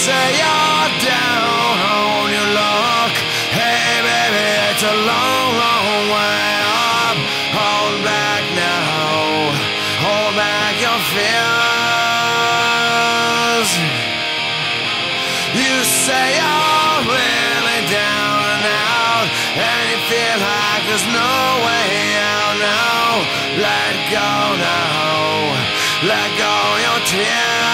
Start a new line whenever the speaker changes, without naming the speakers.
say you're down on your luck. Hey baby, it's a long, long way up. Hold back now, hold back your fears. You say you're really down and out, and you feel like there's no way out now. Let go now, let go your tears.